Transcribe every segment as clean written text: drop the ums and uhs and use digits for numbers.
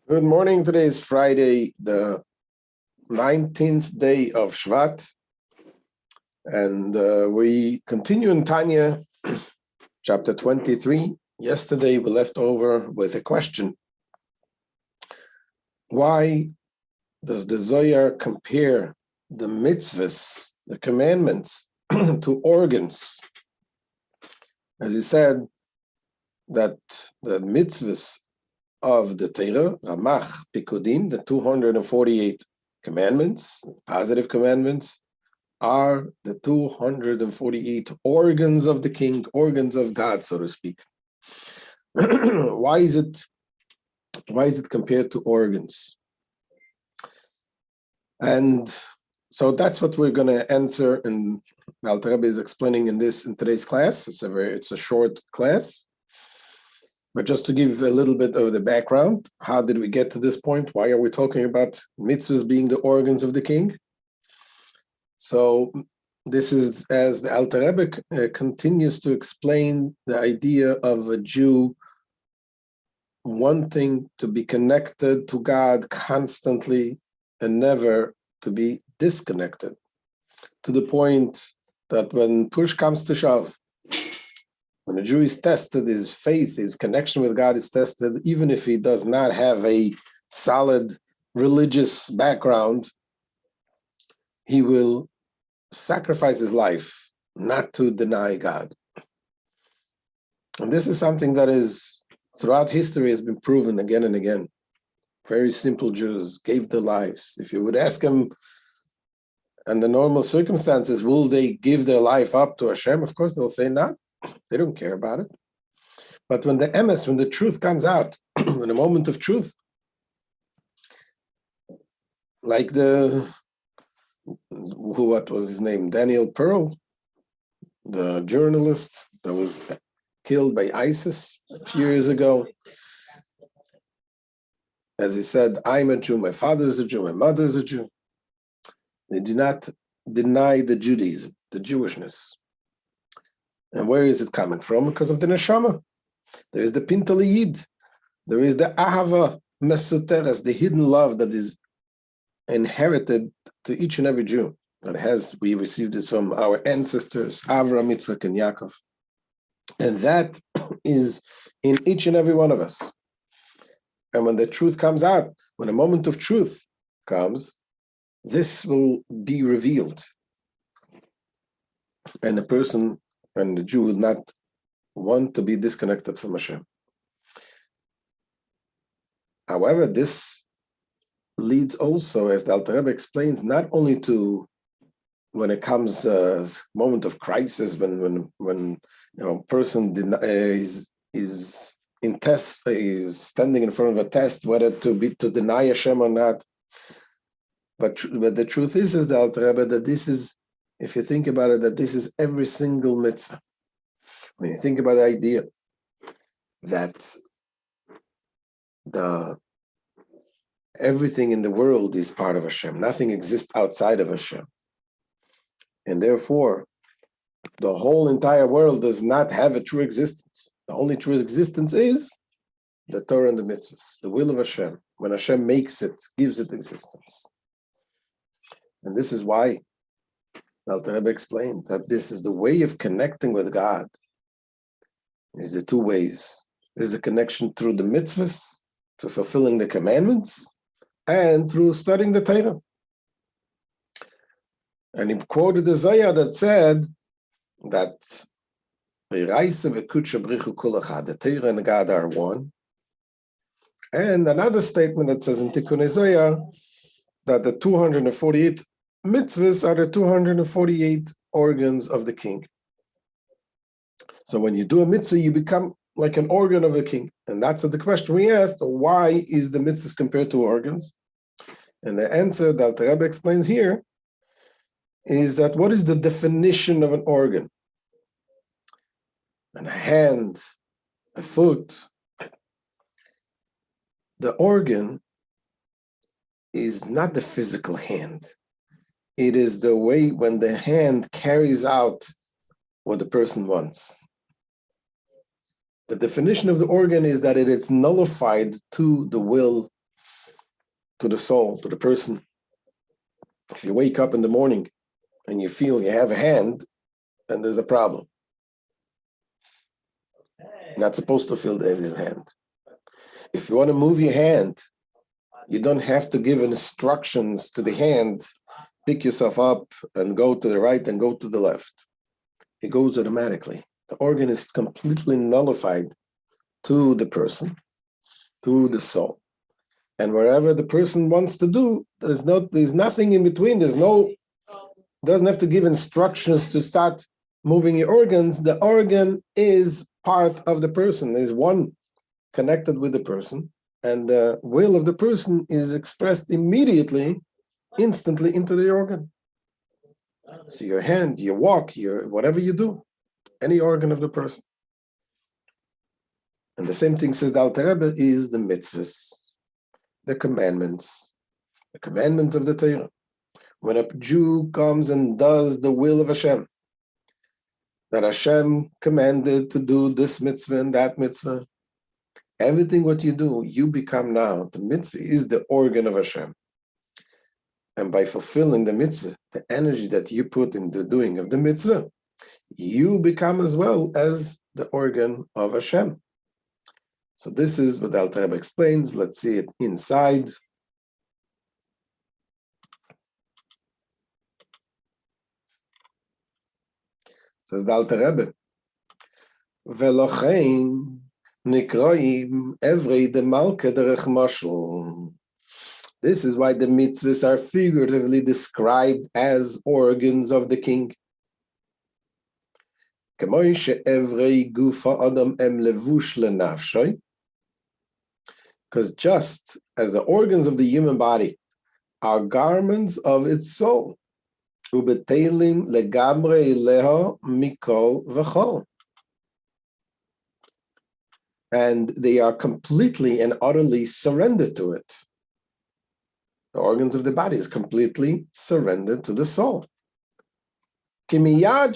Good morning. Today is Friday, the 19th day of Shevat, and we continue in Tanya, chapter 23. Yesterday we left over with a question. Why does the Zohar compare the mitzvahs, the commandments, to organs? As he said, that the mitzvahs of the Torah, Ramach, Pikudim, the 248 commandments, positive commandments, are the 248 organs of the king, organs of God, so to speak. Why is it compared to organs? And so that's what we're going to answer, and Alter Rebbe is explaining in today's class. It's a short class. But just to give a little bit of the background, how did we get to this point? Why are we talking about mitzvahs being the organs of the king? So this is as the Alter Rebbe continues to explain the idea of a Jew wanting to be connected to God constantly and never to be disconnected, to the point that when push comes to shove, when a Jew is tested, his faith, his connection with God is tested, even if he does not have a solid religious background, he will sacrifice his life not to deny God. And this is something that is, throughout history, has been proven again and again. Very simple Jews gave their lives. If you would ask them, under normal circumstances, will they give their life up to Hashem? Of course, they'll say not. They don't care about it. But when the emes, when the truth comes out, in a moment of truth, like what was his name? Daniel Pearl, the journalist that was killed by ISIS a few years ago. As he said, I'm a Jew, my father is a Jew, my mother is a Jew. They did not deny the Judaism, the Jewishness. And where is it coming from? Because of the neshama. There is the pintal yid. There is the ahava mesuteres, the hidden love that is inherited to each and every Jew. We received this from our ancestors, Avraham, Yitzchak, and Yaakov. And that is in each and every one of us. And when the truth comes out, when a moment of truth comes, this will be revealed. And the Jew will not want to be disconnected from Hashem. However, this leads also, as the Alter Rebbe explains, not only to when it comes a moment of crisis, when a person is in test, is standing in front of a test, whether to deny Hashem or not. But the truth is the Alter Rebbe, that this is, if you think about it, that this is every single mitzvah. When you think about the idea that everything in the world is part of Hashem, nothing exists outside of Hashem. And therefore, the whole entire world does not have a true existence. The only true existence is the Torah and the mitzvahs, the will of Hashem, when Hashem makes it, gives it existence. And this is why Alter Rebbe explained that this is the way of connecting with God. There's the two ways. There's a connection through the mitzvahs, through fulfilling the commandments, and through studying the Torah. And he quoted the Zohar that said that the Torah and God are one. And another statement that says in Tikkun Zohar that the 248 mitzvahs are the 248 organs of the king. So when you do a mitzvah, you become like an organ of a king. And that's the question we asked, why is the mitzvahs compared to organs? And the answer that the Rebbe explains here is that what is the definition of an organ? A hand, a foot. The organ is not the physical hand. It is the way when the hand carries out what the person wants. The definition of the organ is that it is nullified to the will to the soul, to the person. If you wake up in the morning and you feel you have a hand, then there's a problem. You're not supposed to feel that his hand. If you want to move your hand, you don't have to give instructions to the hand, pick yourself up and go to the right and go to the left. It goes automatically. The organ is completely nullified to the person, to the soul. And wherever the person wants to do, there's nothing in between. Doesn't have to give instructions to start moving your organs. The organ is part of the person, is one connected with the person, and the will of the person is expressed immediately, instantly into the organ. So your hand, your walk, your whatever you do, any organ of the person. And the same thing, says the Alter Rebbe, is the mitzvahs, the commandments of the Torah. When a Jew comes and does the will of Hashem, that Hashem commanded to do this mitzvah and that mitzvah, everything what you do, you become now, the mitzvah is the organ of Hashem. And by fulfilling the mitzvah, the energy that you put in the doing of the mitzvah, you become as well as the organ of Hashem. So this is what the Alter Rebbe explains. Let's see it inside. Says the Alter Rebbe, Velochein nikroim evrei de malke derech mashal. This is why the mitzvahs are figuratively described as organs of the king. Because just as the organs of the human body are garments of its soul, and they are completely and utterly surrendered to it. The organs of the body is completely surrendered to the soul. Because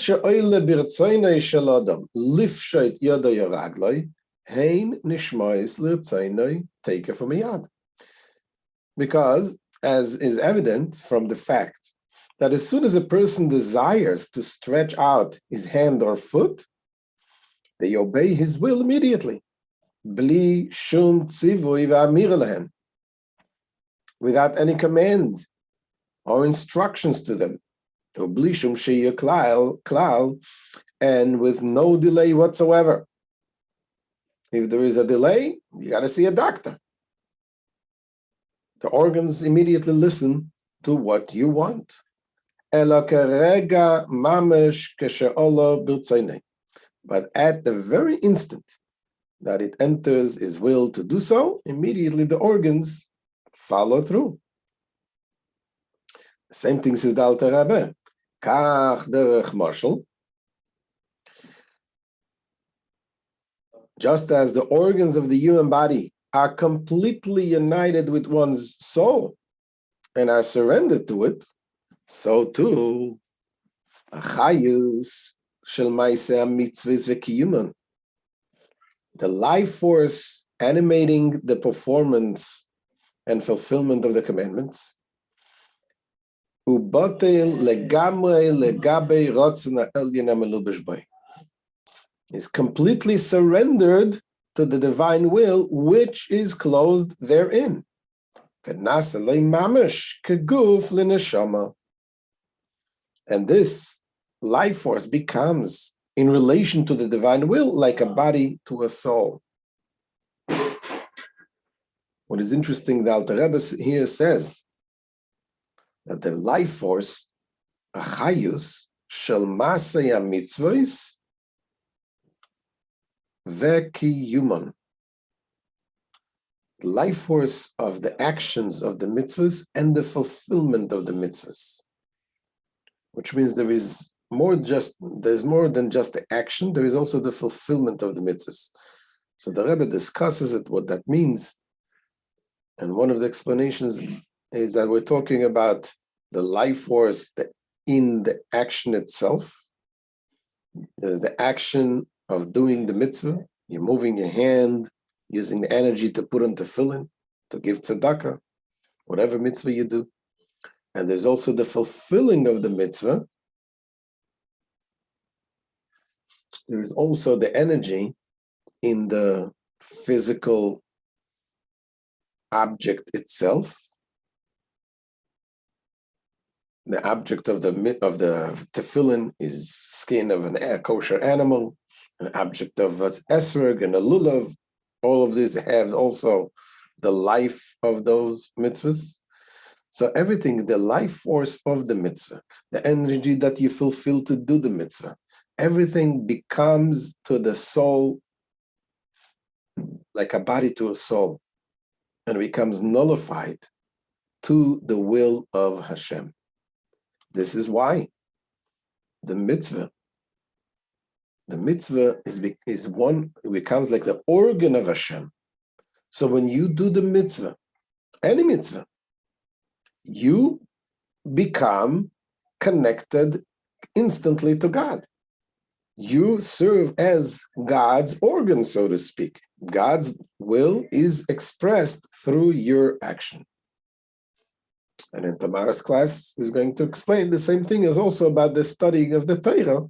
as is evident from the fact that as soon as a person desires to stretch out his hand or foot, they obey his will immediately. Bli shum tzivui v'amir lehem, without any command or instructions to them. Bli shum sheya klal, and with no delay whatsoever. If there is a delay, you got to see a doctor. The organs immediately listen to what you want. But at the very instant that it enters his will to do so, immediately the organs follow through. The same thing says the Alter Rebbe. Kach derech mashal. Just as the organs of the human body are completely united with one's soul and are surrendered to it, so too, achayus shel ma'aseh mitzvahs v'kiyuman, the life force animating the performance and fulfillment of the commandments, ubatel legamre legabe rotzen ha'elyon ha'melubesh boi, is completely surrendered to the divine will which is clothed therein. And this life force becomes, in relation to the divine will, like a body to a soul. What is interesting, the Alter Rebbe here says that the life force, achayus shel masei mitzvos v'kiyuman, the life force of the actions of the mitzvahs and the fulfillment of the mitzvahs, which means there's more than just the action, there is also the fulfillment of the mitzvahs. So the Rebbe discusses it, what that means. And one of the explanations is that we're talking about the life force in the action itself. There's the action of doing the mitzvah. You're moving your hand, using the energy to put on tefillin, to give tzedakah. whatever mitzvah you do. And there's also the fulfilling of the mitzvah. There is also the energy in the physical object itself. The object of the tefillin is skin of a kosher animal, an object of esrog and a lulav. All of these have also the life of those mitzvahs. So everything, the life force of the mitzvah, the energy that you fulfill to do the mitzvah, everything becomes to the soul like a body to a soul, and becomes nullified to the will of Hashem. This is why the mitzvah is one, it becomes like the organ of Hashem. So when you do the mitzvah, any mitzvah, you become connected instantly to God. You serve as God's organ, so to speak. God's will is expressed through your action. And in tomorrow's class is going to explain the same thing as also about the studying of the Torah.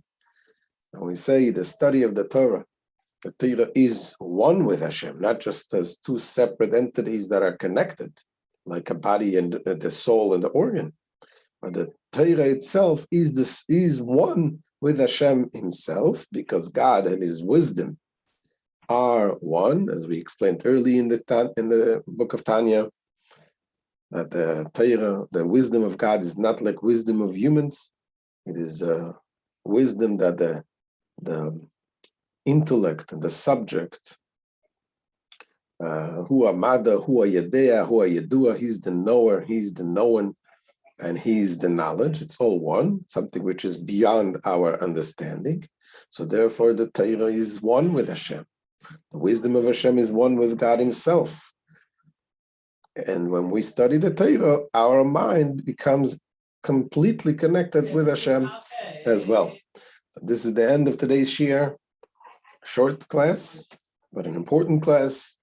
And we say the study of the Torah is one with Hashem, not just as two separate entities that are connected, like a body and the soul and the organ. But the Torah itself is one with Hashem himself, because God and his wisdom are one, as we explained early in the book of Tanya, that the Torah, the wisdom of God is not like wisdom of humans. It is wisdom that the intellect and the subject, hu amada, hu ayedea, hu ayedua, he's the knower, he's the known, and he's the knowledge. It's all one, something which is beyond our understanding. So therefore the Torah is one with Hashem. The wisdom of Hashem is one with God himself. And when we study the Torah, our mind becomes completely connected with Hashem as well. So this is the end of today's shiur. Short class, but an important class,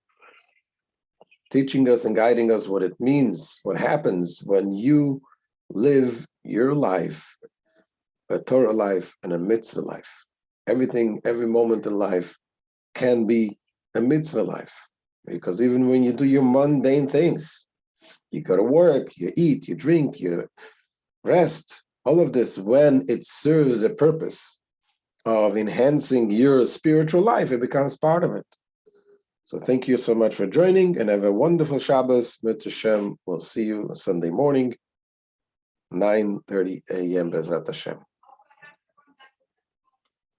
teaching us and guiding us what it means, what happens when you live your life, a Torah life and a mitzvah life. Everything, every moment in life can be a mitzvah life. Because even when you do your mundane things, you go to work, you eat, you drink, you rest, all of this, when it serves a purpose of enhancing your spiritual life, it becomes part of it. So thank you so much for joining, and have a wonderful Shabbos. Mitzvah Hashem. We'll see you Sunday morning, 9:30 a.m. Bezrat Hashem.